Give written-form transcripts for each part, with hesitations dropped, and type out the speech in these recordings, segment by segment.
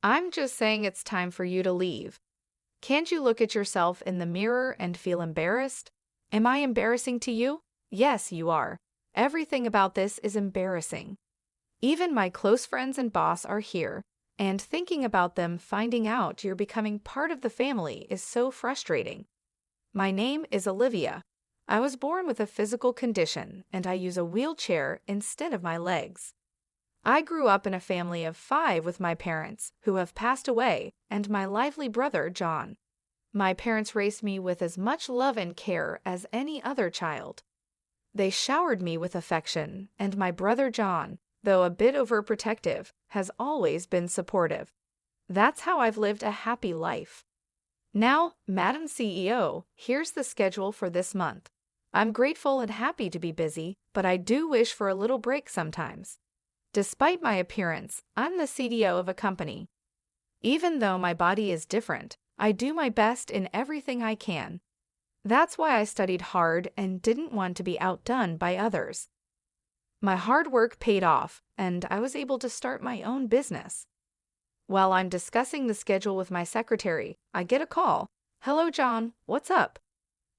I'm just saying it's time for you to leave. Can't you look at yourself in the mirror and feel embarrassed? Am I embarrassing to you? Yes, you are. Everything about this is embarrassing. Even my close friends and boss are here, and thinking about them finding out you're becoming part of the family is so frustrating. My name is Olivia. I was born with a physical condition, and I use a wheelchair instead of my legs. I grew up in a family of 5 with my parents, who have passed away, and my lively brother, John. My parents raised me with as much love and care as any other child. They showered me with affection, and my brother John, though a bit overprotective, has always been supportive. That's how I've lived a happy life. Now, Madam CEO, here's the schedule for this month. I'm grateful and happy to be busy, but I do wish for a little break sometimes. Despite my appearance, I'm the CDO of a company. Even though my body is different, I do my best in everything I can. That's why I studied hard and didn't want to be outdone by others. My hard work paid off, and I was able to start my own business. While I'm discussing the schedule with my secretary, I get a call. Hello, John, what's up?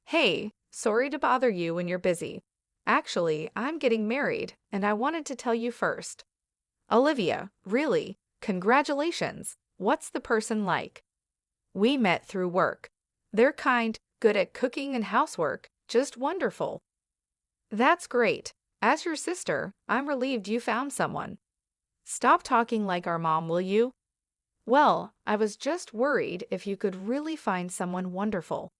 Hey, sorry to bother you when you're busy. Actually, I'm getting married, and I wanted to tell you first. Olivia, really? Congratulations. What's the person like? We met through work. They're kind, good at cooking and housework, just wonderful. That's great. As your sister, I'm relieved you found someone. Stop talking like our mom, will you? Well, I was just worried if you could really find someone wonderful.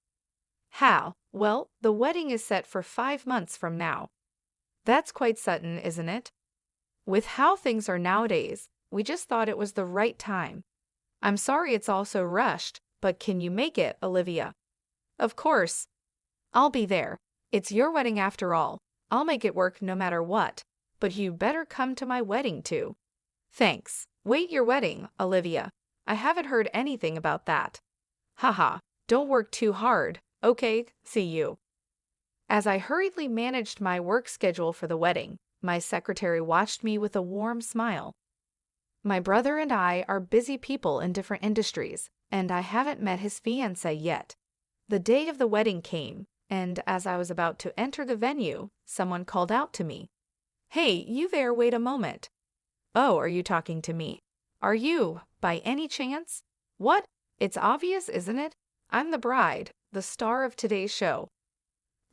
How? Well, the wedding is set for 5 months from now. That's quite sudden, isn't it? With how things are nowadays, we just thought it was the right time. I'm sorry it's all so rushed, but can you make it, Olivia? Of course. I'll be there. It's your wedding after all. I'll make it work no matter what. But you better come to my wedding too. Thanks. Wait, your wedding, Olivia. I haven't heard anything about that. Haha, don't work too hard. Okay, see you. As I hurriedly managed my work schedule for the wedding, my secretary watched me with a warm smile. My brother and I are busy people in different industries, and I haven't met his fiancée yet. The day of the wedding came, and as I was about to enter the venue, someone called out to me. Hey, you there, wait a moment. Oh, are you talking to me? Are you, by any chance? What? It's obvious, isn't it? I'm the bride, the star of today's show.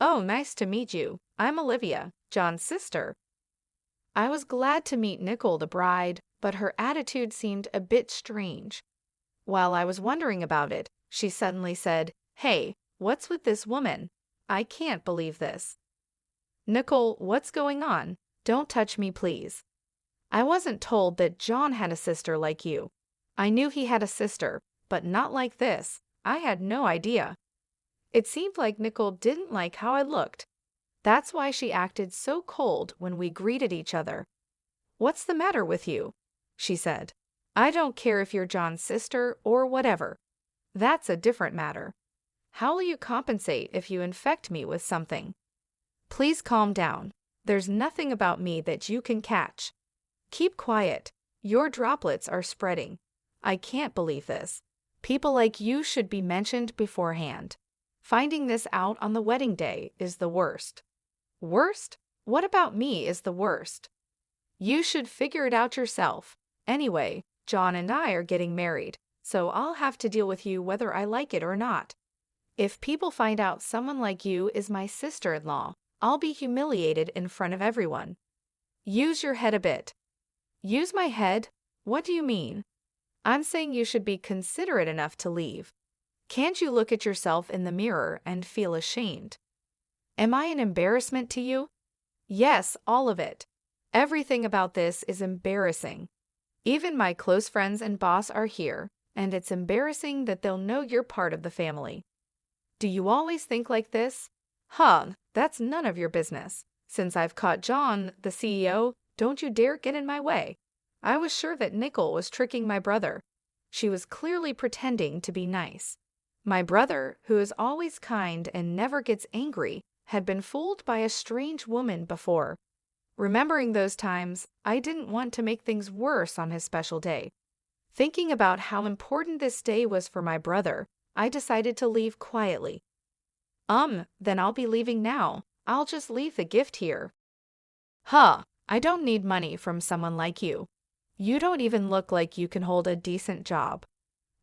Oh, nice to meet you. I'm Olivia, John's sister. I was glad to meet Nicole, the bride, but her attitude seemed a bit strange. While I was wondering about it, she suddenly said, Hey, what's with this woman? I can't believe this. Nicole, what's going on? Don't touch me, please. I wasn't told that John had a sister like you. I knew he had a sister, but not like this. I had no idea. It seemed like Nicole didn't like how I looked. That's why she acted so cold when we greeted each other. What's the matter with you? She said. I don't care if you're John's sister or whatever. That's a different matter. How will you compensate if you infect me with something? Please calm down. There's nothing about me that you can catch. Keep quiet. Your droplets are spreading. I can't believe this. People like you should be mentioned beforehand. Finding this out on the wedding day is the worst. Worst? What about me is the worst? You should figure it out yourself. Anyway, John and I are getting married, so I'll have to deal with you whether I like it or not. If people find out someone like you is my sister-in-law, I'll be humiliated in front of everyone. Use your head a bit. Use my head? What do you mean? I'm saying you should be considerate enough to leave. Can't you look at yourself in the mirror and feel ashamed? Am I an embarrassment to you? Yes, all of it. Everything about this is embarrassing. Even my close friends and boss are here, and it's embarrassing that they'll know you're part of the family. Do you always think like this? That's none of your business. Since I've caught John, the CEO, don't you dare get in my way. I was sure that Nicole was tricking my brother. She was clearly pretending to be nice. My brother, who is always kind and never gets angry, had been fooled by a strange woman before. Remembering those times, I didn't want to make things worse on his special day. Thinking about how important this day was for my brother, I decided to leave quietly. Then I'll be leaving now. I'll just leave the gift here. I don't need money from someone like you. You don't even look like you can hold a decent job.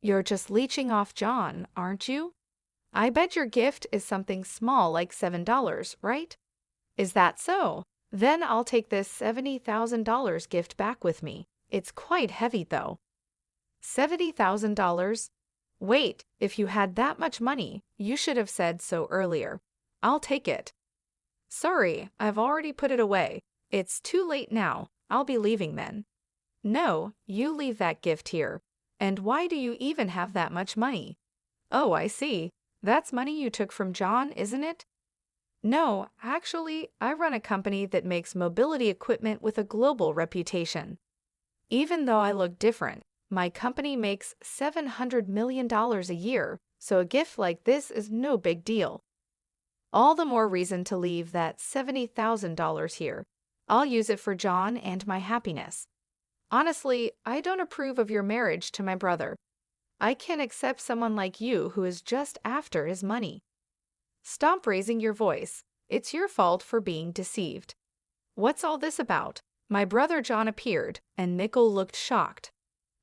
You're just leeching off John, aren't you? I bet your gift is something small like $7, right? Is that so? Then I'll take this $70,000 gift back with me. It's quite heavy though. $70,000? Wait, if you had that much money, you should have said so earlier. I'll take it. Sorry, I've already put it away. It's too late now. I'll be leaving then. No, you leave that gift here. And why do you even have that much money? Oh, I see. That's money you took from John, isn't it? No, actually, I run a company that makes mobility equipment with a global reputation. Even though I look different, my company makes $700 million a year, so a gift like this is no big deal. All the more reason to leave that $70,000 here. I'll use it for John and my happiness. Honestly, I don't approve of your marriage to my brother. I can't accept someone like you who is just after his money. Stop raising your voice. It's your fault for being deceived. What's all this about? My brother John appeared, and Nickel looked shocked.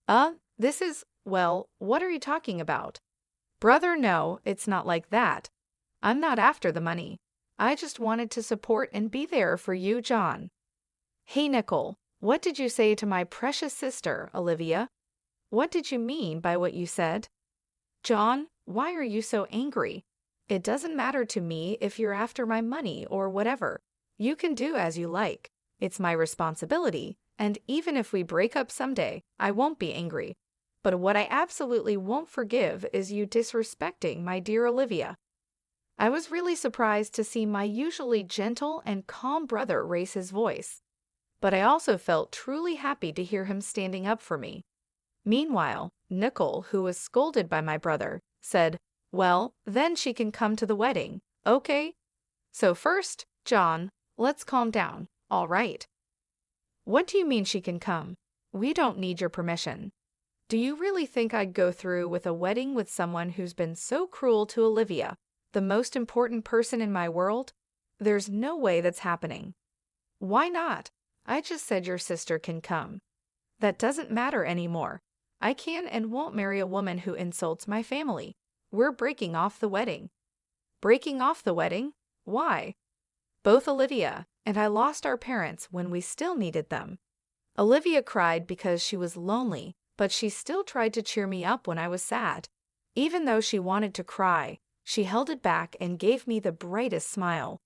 What are you talking about? Brother, no, it's not like that. I'm not after the money. I just wanted to support and be there for you, John. Hey, Nickel, what did you say to my precious sister, Olivia? What did you mean by what you said? John, why are you so angry? It doesn't matter to me if you're after my money or whatever. You can do as you like. It's my responsibility, and even if we break up someday, I won't be angry. But what I absolutely won't forgive is you disrespecting my dear Olivia. I was really surprised to see my usually gentle and calm brother raise his voice. But I also felt truly happy to hear him standing up for me. Meanwhile, Nickel, who was scolded by my brother, said, "Well, then she can come to the wedding, okay? So first, John, let's calm down, all right? What do you mean she can come? We don't need your permission. Do you really think I'd go through with a wedding with someone who's been so cruel to Olivia, the most important person in my world? There's no way that's happening." Why not? I just said your sister can come. That doesn't matter anymore. I can and won't marry a woman who insults my family. We're breaking off the wedding. Breaking off the wedding? Why? Both Olivia and I lost our parents when we still needed them. Olivia cried because she was lonely, but she still tried to cheer me up when I was sad. Even though she wanted to cry, she held it back and gave me the brightest smile.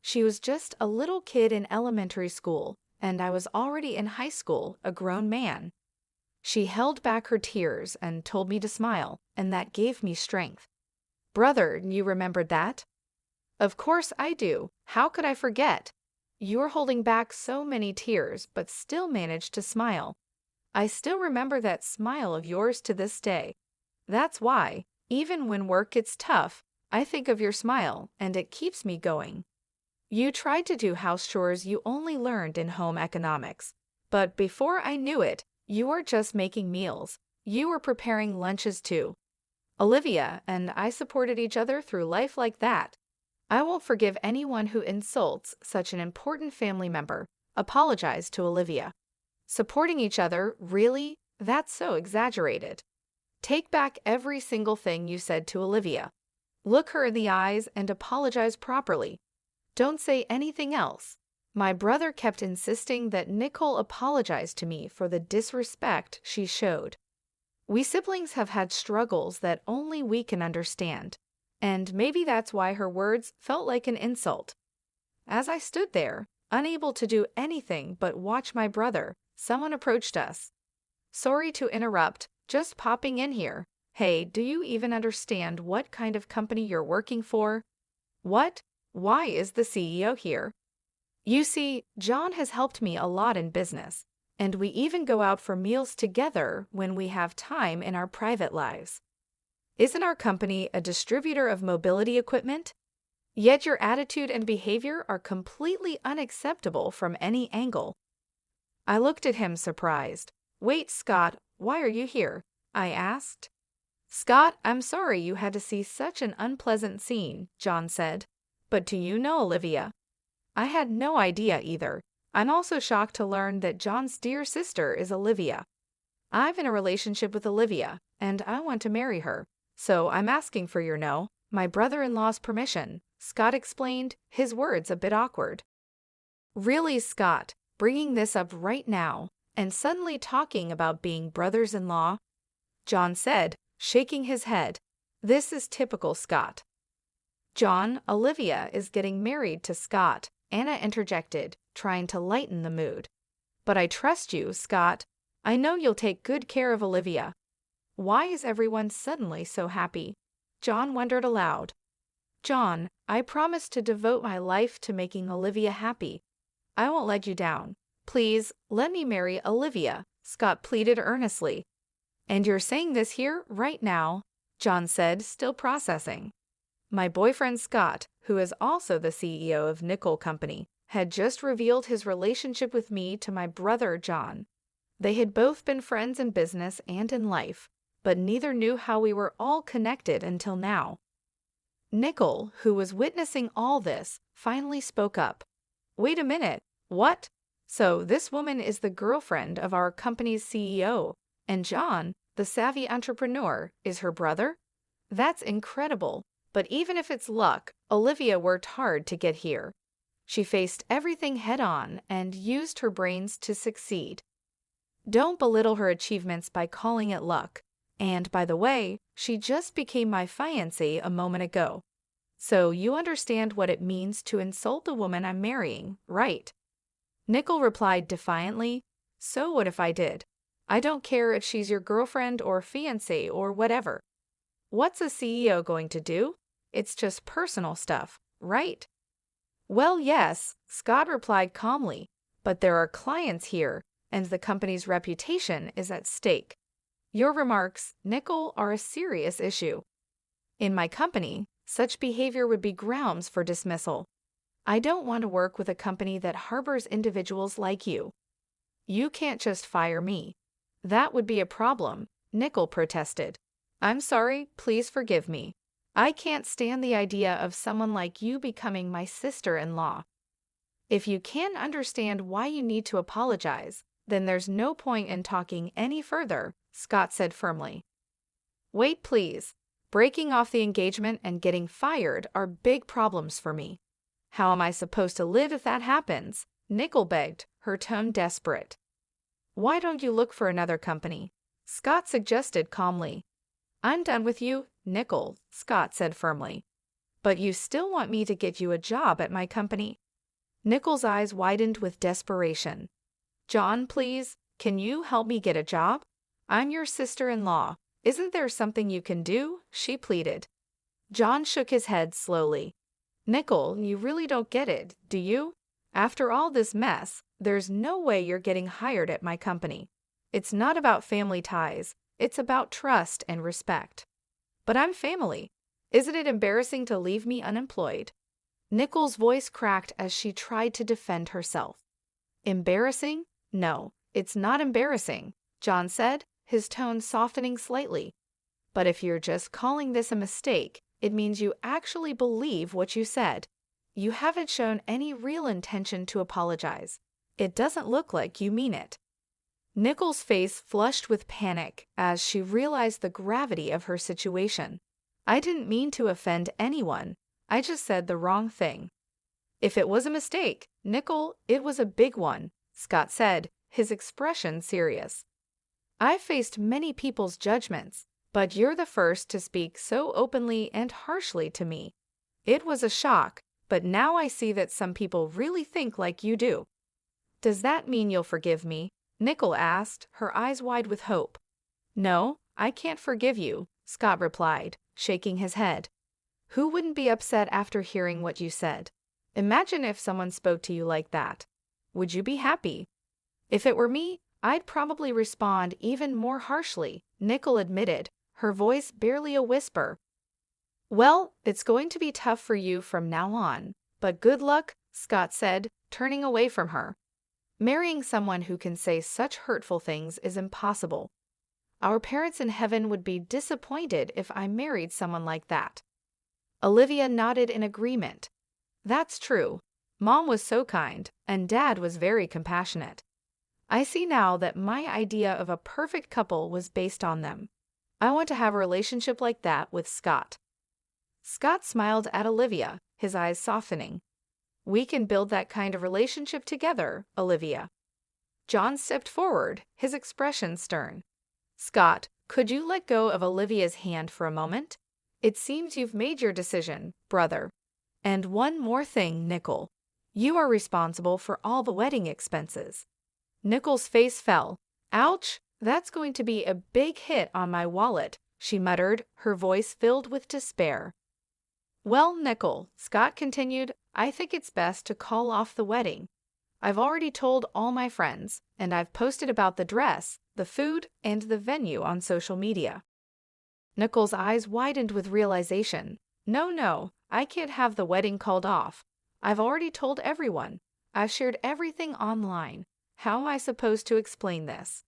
She was just a little kid in elementary school, and I was already in high school, a grown man. She held back her tears and told me to smile, and that gave me strength. Brother, you remembered that? Of course I do. How could I forget? You were holding back so many tears, but still managed to smile. I still remember that smile of yours to this day. That's why, even when work gets tough, I think of your smile, and it keeps me going. You tried to do house chores you only learned in home economics. But before I knew it, you were just making meals. You were preparing lunches too. Olivia and I supported each other through life like that. I won't forgive anyone who insults such an important family member. Apologize to Olivia. Supporting each other, really? That's so exaggerated. Take back every single thing you said to Olivia. Look her in the eyes and apologize properly. Don't say anything else. My brother kept insisting that Nicole apologize to me for the disrespect she showed. We siblings have had struggles that only we can understand, and maybe that's why her words felt like an insult. As I stood there, unable to do anything but watch my brother, someone approached us. Sorry to interrupt, just popping in here. Hey, do you even understand what kind of company you're working for? What? Why is the CEO here? You see, John has helped me a lot in business, and we even go out for meals together when we have time in our private lives. Isn't our company a distributor of mobility equipment? Yet your attitude and behavior are completely unacceptable from any angle. I looked at him surprised. Wait, Scott, why are you here?" I asked. "Scott, I'm sorry you had to see such an unpleasant scene," John said. "But do you know Olivia?" I had no idea either. I'm also shocked to learn that John's dear sister is Olivia. I'm in a relationship with Olivia, and I want to marry her. So I'm asking for my brother-in-law's permission," Scott explained, his words a bit awkward. "Really, Scott, bringing this up right now, and suddenly talking about being brothers-in-law?" John said, shaking his head. "This is typical Scott." "John, Olivia is getting married to Scott," Anna interjected, trying to lighten the mood. "But I trust you, Scott. I know you'll take good care of Olivia." Why is everyone suddenly so happy? John wondered aloud. "John, I promise to devote my life to making Olivia happy. I won't let you down. Please, let me marry Olivia," Scott pleaded earnestly. "And you're saying this here, right now?" John said, still processing. My boyfriend Scott, who is also the CEO of Nickel Company, had just revealed his relationship with me to my brother John. They had both been friends in business and in life, but neither knew how we were all connected until now. Nickel, who was witnessing all this, finally spoke up. "Wait a minute, what? So this woman is the girlfriend of our company's CEO, and John, the savvy entrepreneur, is her brother? That's incredible, but even if it's luck, Olivia worked hard to get here. She faced everything head-on and used her brains to succeed. Don't belittle her achievements by calling it luck. And by the way, she just became my fiancée a moment ago. So you understand what it means to insult the woman I'm marrying, right?" Nickel replied defiantly, "So what if I did? I don't care if she's your girlfriend or fiancée or whatever. What's a CEO going to do? It's just personal stuff, right?" "Well, yes," Scott replied calmly, "but there are clients here, and the company's reputation is at stake. Your remarks, Nickel, are a serious issue. In my company, such behavior would be grounds for dismissal. I don't want to work with a company that harbors individuals like you. You can't just fire me. That would be a problem," Nickel protested. "I'm sorry, please forgive me. I can't stand the idea of someone like you becoming my sister-in-law. If you can't understand why you need to apologize, then there's no point in talking any further," Scott said firmly. "Wait, please. Breaking off the engagement and getting fired are big problems for me. How am I supposed to live if that happens?" Nickel begged, her tone desperate. "Why don't you look for another company?" Scott suggested calmly. "I'm done with you, Nickel," Scott said firmly. "But you still want me to get you a job at my company?" Nickel's eyes widened with desperation. "John, please, can you help me get a job? I'm your sister-in-law. Isn't there something you can do?" she pleaded. John shook his head slowly. "Nickel, you really don't get it, do you? After all this mess, there's no way you're getting hired at my company. It's not about family ties. It's about trust and respect." "But I'm family. Isn't it embarrassing to leave me unemployed?" Nickel's voice cracked as she tried to defend herself. "Embarrassing? No, it's not embarrassing," John said, his tone softening slightly. "But if you're just calling this a mistake, it means you actually believe what you said. You haven't shown any real intention to apologize. It doesn't look like you mean it." Nickel's face flushed with panic as she realized the gravity of her situation. "I didn't mean to offend anyone. I just said the wrong thing." "If it was a mistake, Nickel, it was a big one," Scott said, his expression serious. "I've faced many people's judgments, but you're the first to speak so openly and harshly to me. It was a shock, but now I see that some people really think like you do." "Does that mean you'll forgive me?" Nickel asked, her eyes wide with hope. "No, I can't forgive you," Scott replied, shaking his head. "Who wouldn't be upset after hearing what you said? Imagine if someone spoke to you like that. Would you be happy?" "If it were me, I'd probably respond even more harshly," Nickel admitted, her voice barely a whisper. "Well, it's going to be tough for you from now on, but good luck," Scott said, turning away from her. "Marrying someone who can say such hurtful things is impossible. Our parents in heaven would be disappointed if I married someone like that." Olivia nodded in agreement. "That's true. Mom was so kind, and Dad was very compassionate. I see now that my idea of a perfect couple was based on them. I want to have a relationship like that with Scott." Scott smiled at Olivia, his eyes softening. "We can build that kind of relationship together, Olivia." John stepped forward, his expression stern. "Scott, could you let go of Olivia's hand for a moment? It seems you've made your decision, brother. And one more thing, Nickel. You are responsible for all the wedding expenses." Nickel's face fell. "Ouch, that's going to be a big hit on my wallet," she muttered, her voice filled with despair. "Well, Nickel," Scott continued, "I think it's best to call off the wedding. I've already told all my friends, and I've posted about the dress, the food, and the venue on social media." Nickel's eyes widened with realization. No, I can't have the wedding called off. I've already told everyone. I've shared everything online. How am I supposed to explain this?"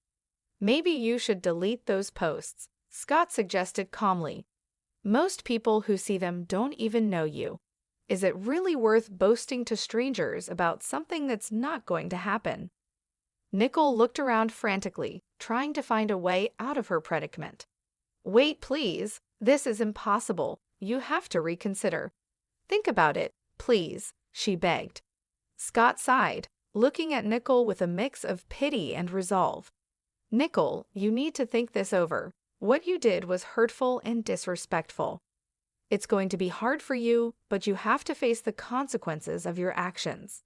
"Maybe you should delete those posts," Scott suggested calmly. "Most people who see them don't even know you. Is it really worth boasting to strangers about something that's not going to happen?" Nickel looked around frantically, trying to find a way out of her predicament. "Wait, please. This is impossible. You have to reconsider. Think about it, please," she begged. Scott sighed, looking at Nickel with a mix of pity and resolve. "Nickel, you need to think this over. What you did was hurtful and disrespectful. It's going to be hard for you, but you have to face the consequences of your actions."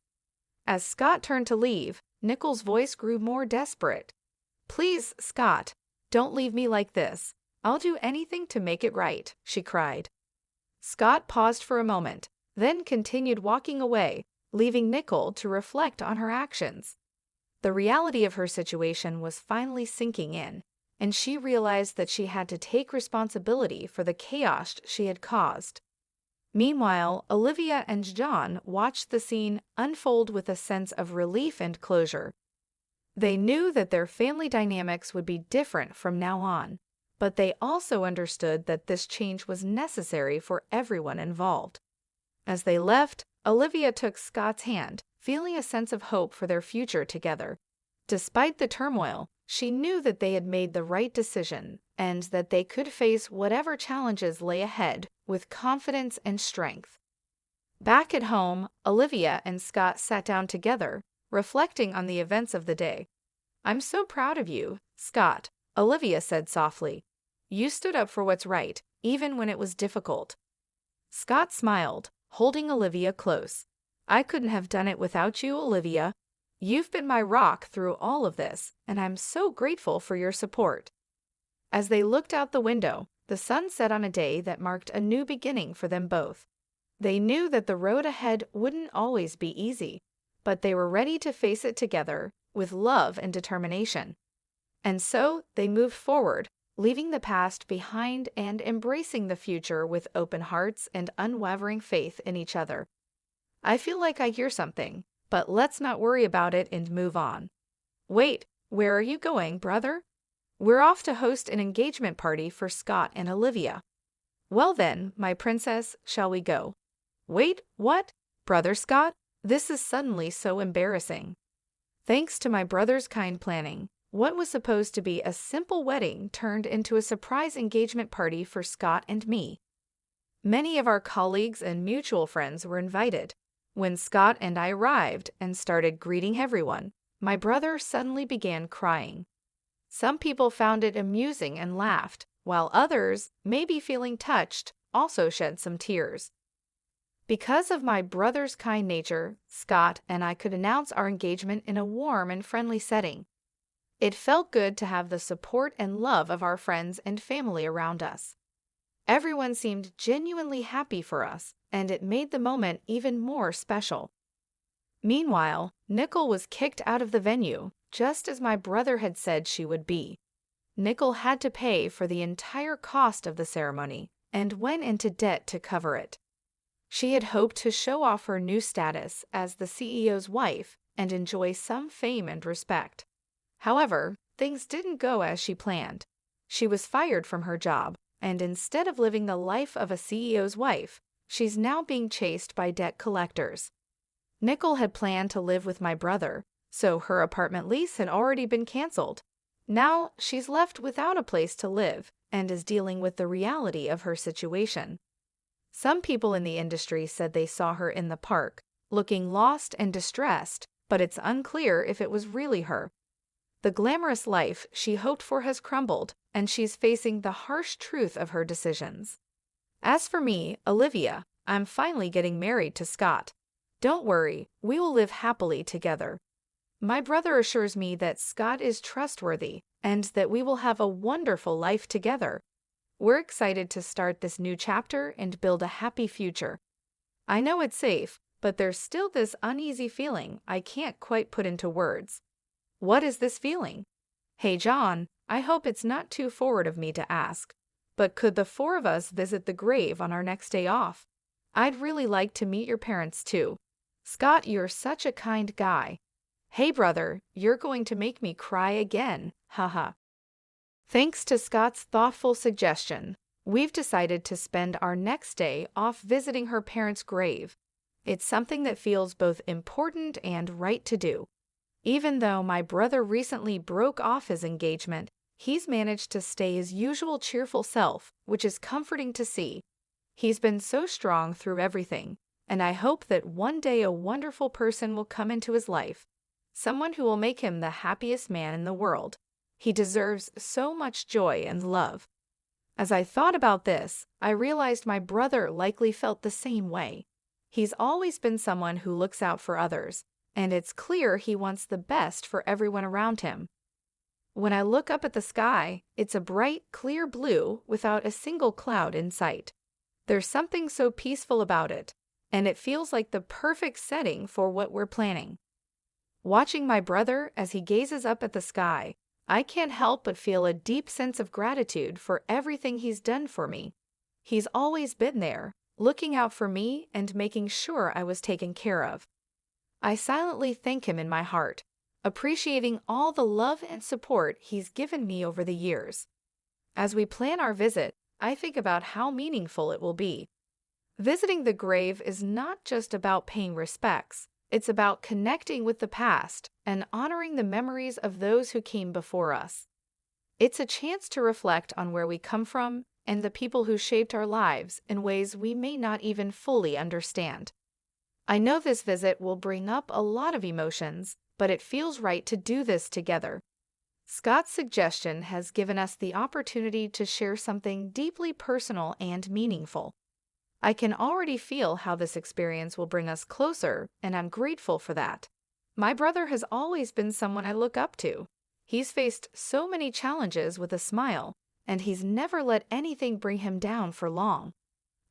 As Scott turned to leave, Nickel's voice grew more desperate. "Please, Scott, don't leave me like this. I'll do anything to make it right," she cried. Scott paused for a moment, then continued walking away, leaving Nickel to reflect on her actions. The reality of her situation was finally sinking in, and she realized that she had to take responsibility for the chaos she had caused. Meanwhile, Olivia and John watched the scene unfold with a sense of relief and closure. They knew that their family dynamics would be different from now on, but they also understood that this change was necessary for everyone involved. As they left, Olivia took Scott's hand, feeling a sense of hope for their future together. Despite the turmoil, she knew that they had made the right decision and that they could face whatever challenges lay ahead with confidence and strength. Back at home, Olivia and Scott sat down together, reflecting on the events of the day. "I'm so proud of you, Scott," Olivia said softly. "You stood up for what's right, even when it was difficult." Scott smiled, holding Olivia close. "I couldn't have done it without you, Olivia. You've been my rock through all of this, and I'm so grateful for your support." As they looked out the window, the sun set on a day that marked a new beginning for them both. They knew that the road ahead wouldn't always be easy, but they were ready to face it together with love and determination. And so they moved forward, leaving the past behind and embracing the future with open hearts and unwavering faith in each other. "I feel like I hear something, but let's not worry about it and move on." "Wait, where are you going, brother?" "We're off to host an engagement party for Scott and Olivia." "Well then, my princess, shall we go?" "Wait, what? Brother Scott? This is suddenly so embarrassing." Thanks to my brother's kind planning, what was supposed to be a simple wedding turned into a surprise engagement party for Scott and me. Many of our colleagues and mutual friends were invited. When Scott and I arrived and started greeting everyone, my brother suddenly began crying. Some people found it amusing and laughed, while others, maybe feeling touched, also shed some tears. Because of my brother's kind nature, Scott and I could announce our engagement in a warm and friendly setting. It felt good to have the support and love of our friends and family around us. Everyone seemed genuinely happy for us, and it made the moment even more special. Meanwhile, Nickel was kicked out of the venue, just as my brother had said she would be. Nickel had to pay for the entire cost of the ceremony and went into debt to cover it. She had hoped to show off her new status as the CEO's wife and enjoy some fame and respect. However, things didn't go as she planned. She was fired from her job, and instead of living the life of a CEO's wife, she's now being chased by debt collectors. Nicole had planned to live with my brother, so her apartment lease had already been canceled. Now she's left without a place to live and is dealing with the reality of her situation. Some people in the industry said they saw her in the park, looking lost and distressed, but it's unclear if it was really her. The glamorous life she hoped for has crumbled, and she's facing the harsh truth of her decisions. As for me, Olivia, I'm finally getting married to Scott. Don't worry, we will live happily together. My brother assures me that Scott is trustworthy and that we will have a wonderful life together. We're excited to start this new chapter and build a happy future. I know it's safe, but there's still this uneasy feeling I can't quite put into words. What is this feeling? Hey John, I hope it's not too forward of me to ask, but could the four of us visit the grave on our next day off? I'd really like to meet your parents too. Scott, you're such a kind guy. Hey brother, you're going to make me cry again, haha. Thanks to Scott's thoughtful suggestion, we've decided to spend our next day off visiting her parents' grave. It's something that feels both important and right to do. Even though my brother recently broke off his engagement, he's managed to stay his usual cheerful self, which is comforting to see. He's been so strong through everything, and I hope that one day a wonderful person will come into his life, someone who will make him the happiest man in the world. He deserves so much joy and love. As I thought about this, I realized my brother likely felt the same way. He's always been someone who looks out for others, and it's clear he wants the best for everyone around him. When I look up at the sky, it's a bright, clear blue without a single cloud in sight. There's something so peaceful about it, and it feels like the perfect setting for what we're planning. Watching my brother as he gazes up at the sky, I can't help but feel a deep sense of gratitude for everything he's done for me. He's always been there, looking out for me and making sure I was taken care of. I silently thank him in my heart, appreciating all the love and support he's given me over the years. As we plan our visit, I think about how meaningful it will be. Visiting the grave is not just about paying respects. It's about connecting with the past and honoring the memories of those who came before us. It's a chance to reflect on where we come from and the people who shaped our lives in ways we may not even fully understand. I know this visit will bring up a lot of emotions, but it feels right to do this together. Scott's suggestion has given us the opportunity to share something deeply personal and meaningful. I can already feel how this experience will bring us closer, and I'm grateful for that. My brother has always been someone I look up to. He's faced so many challenges with a smile, and he's never let anything bring him down for long.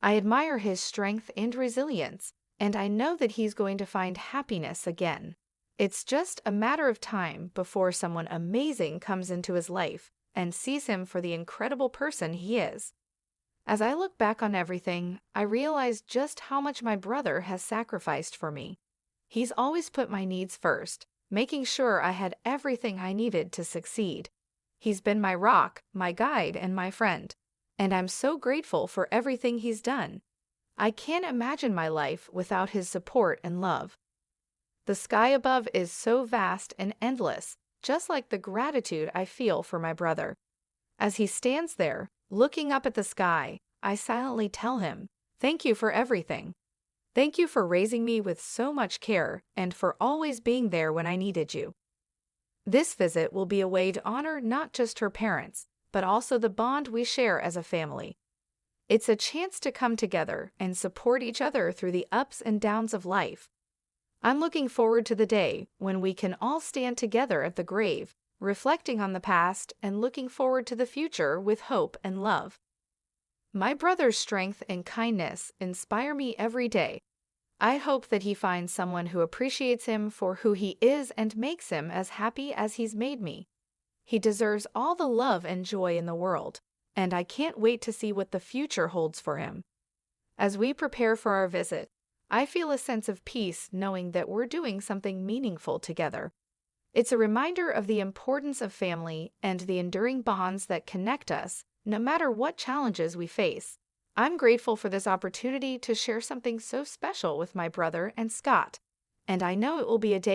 I admire his strength and resilience, and I know that he's going to find happiness again. It's just a matter of time before someone amazing comes into his life and sees him for the incredible person he is. As I look back on everything, I realize just how much my brother has sacrificed for me. He's always put my needs first, making sure I had everything I needed to succeed. He's been my rock, my guide, and my friend, and I'm so grateful for everything he's done. I can't imagine my life without his support and love. The sky above is so vast and endless, just like the gratitude I feel for my brother. As he stands there, looking up at the sky, I silently tell him, "Thank you for everything. Thank you for raising me with so much care and for always being there when I needed you." This visit will be a way to honor not just her parents, but also the bond we share as a family. It's a chance to come together and support each other through the ups and downs of life. I'm looking forward to the day when we can all stand together at the grave, reflecting on the past and looking forward to the future with hope and love. My brother's strength and kindness inspire me every day. I hope that he finds someone who appreciates him for who he is and makes him as happy as he's made me. He deserves all the love and joy in the world, and I can't wait to see what the future holds for him. As we prepare for our visit, I feel a sense of peace knowing that we're doing something meaningful together. It's a reminder of the importance of family and the enduring bonds that connect us, no matter what challenges we face. I'm grateful for this opportunity to share something so special with my brother and Scott, and I know it will be a day